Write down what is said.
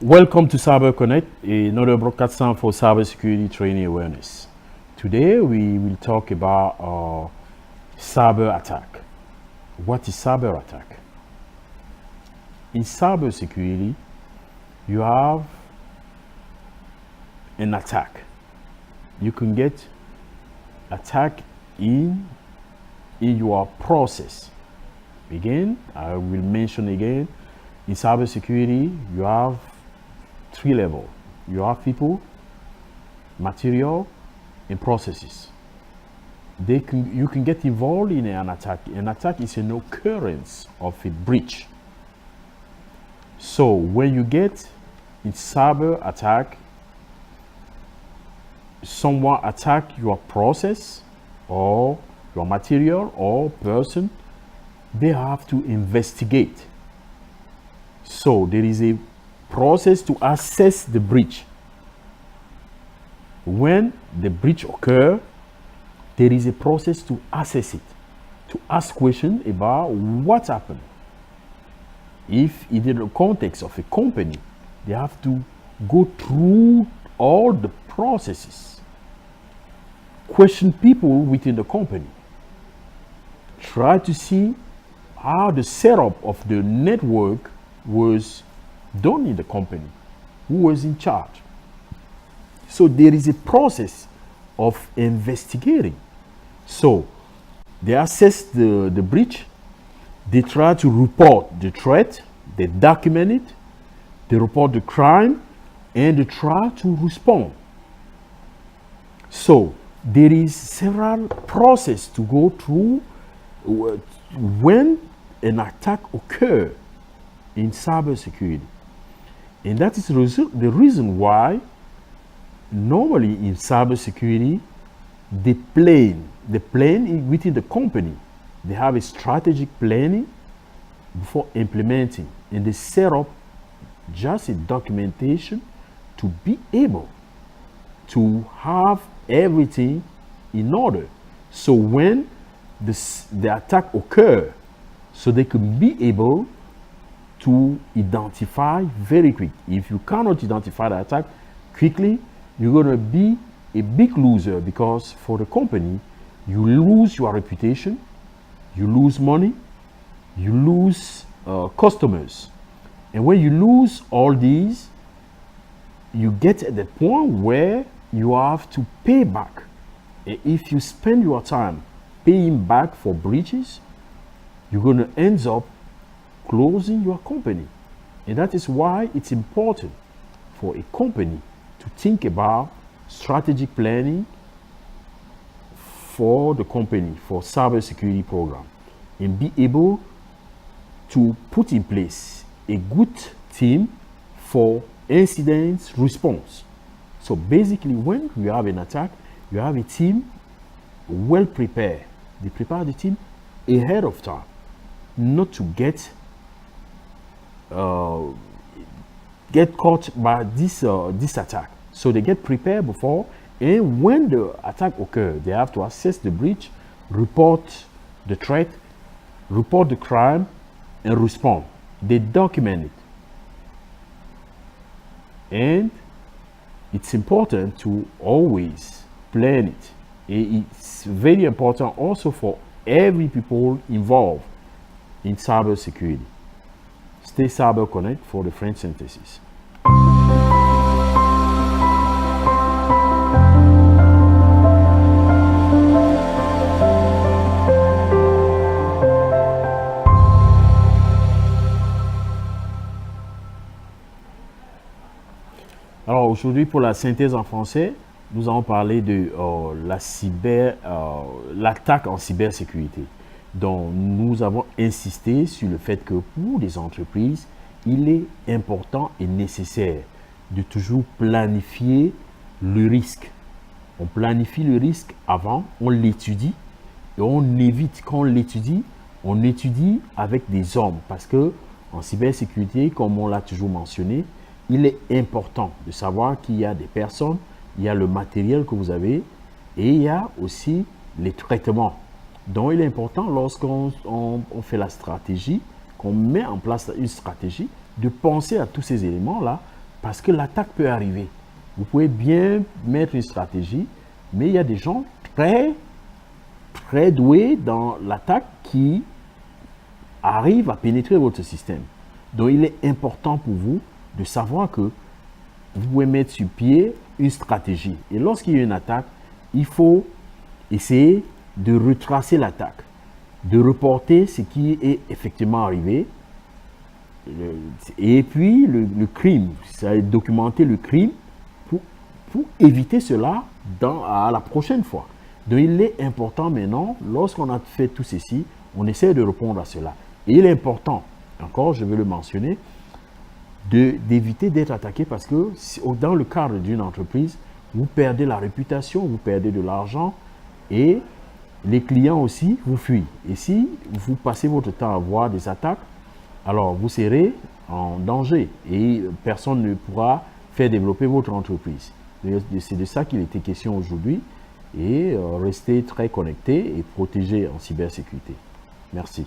Welcome to Cyber Connect, another broadcast for cybersecurity training awareness. Today we will talk about cyber attack. What is cyber attack? In cybersecurity, you have an attack. You can get attack in your process. Again, I will mention again, in cybersecurity, you have three levels. You have people, material, and processes. You can get involved in an attack. An attack is an occurrence of a breach. So when you get in cyber attack, someone attack your process or your material or person, they have to investigate. So there is a process to assess the breach. When the breach occurs, there is a process to assess it, to ask questions about what happened. If in the context of a company, they have to go through all the processes, question people within the company, try to see how the setup of the network was done in the company, who was in charge. So there is a process of investigating. So they assess the breach, they try to report the threat, they document it, they report the crime, and they try to respond. So there is several processes to go through when an attack occurs in cybersecurity. And that is the reason why normally in cybersecurity, the plan within the company, they have a strategic planning before implementing, and they set up just a documentation to be able to have everything in order. So when the attack occurs, so they could be able to identify very quick. If you cannot identify the attack quickly, you're going to be a big loser, because for the company, you lose your reputation, you lose money, you lose customers. And when you lose all these, you get at the point where you have to pay back. And if you spend your time paying back for breaches, you're going to end up closing your company. And that is why it's important for a company to think about strategic planning for the company, for cybersecurity program, and be able to put in place a good team for incident response. So basically, when you have an attack, you have a team well prepared. They prepare the team ahead of time, not to get caught by this attack. So they get prepared before, and when the attack occurs, they have to assess the breach, report the threat, report the crime, and respond. They document it. And it's important to always plan it. It's very important also for every people involved in cybersecurity. Stay Cyber Connect for the French synthesis. Alors aujourd'hui, pour la synthèse en français, nous allons parler de l'attaque en cybersécurité. Donc, nous avons insisté sur le fait que pour les entreprises, il est important et nécessaire de toujours planifier le risque. On planifie le risque avant, on l'étudie et on évite, quand on étudie avec des hommes parce que en cybersécurité, comme on l'a toujours mentionné, il est important de savoir qu'il y a des personnes, il y a le matériel que vous avez et il y a aussi les traitements. Donc, il est important lorsqu'on fait la stratégie, qu'on met en place une stratégie, de penser à tous ces éléments-là parce que l'attaque peut arriver. Vous pouvez bien mettre une stratégie, mais il y a des gens très doués dans l'attaque qui arrivent à pénétrer votre système. Donc, il est important pour vous de savoir que vous pouvez mettre sur pied une stratégie. Et lorsqu'il y a une attaque, il faut essayer de retracer l'attaque, de reporter ce qui est effectivement arrivé. Et puis, le crime, ça documenter le crime pour éviter cela à la prochaine fois. Donc, il est important maintenant, lorsqu'on a fait tout ceci, on essaie de répondre à cela. Et il est important, encore, je vais le mentionner, d'éviter d'être attaqué parce que dans le cadre d'une entreprise, vous perdez la réputation, vous perdez de l'argent et les clients aussi vous fuient. Et si vous passez votre temps à voir des attaques, alors vous serez en danger et personne ne pourra faire développer votre entreprise. C'est de ça qu'il était question aujourd'hui et restez très connectés et protégés en cybersécurité. Merci.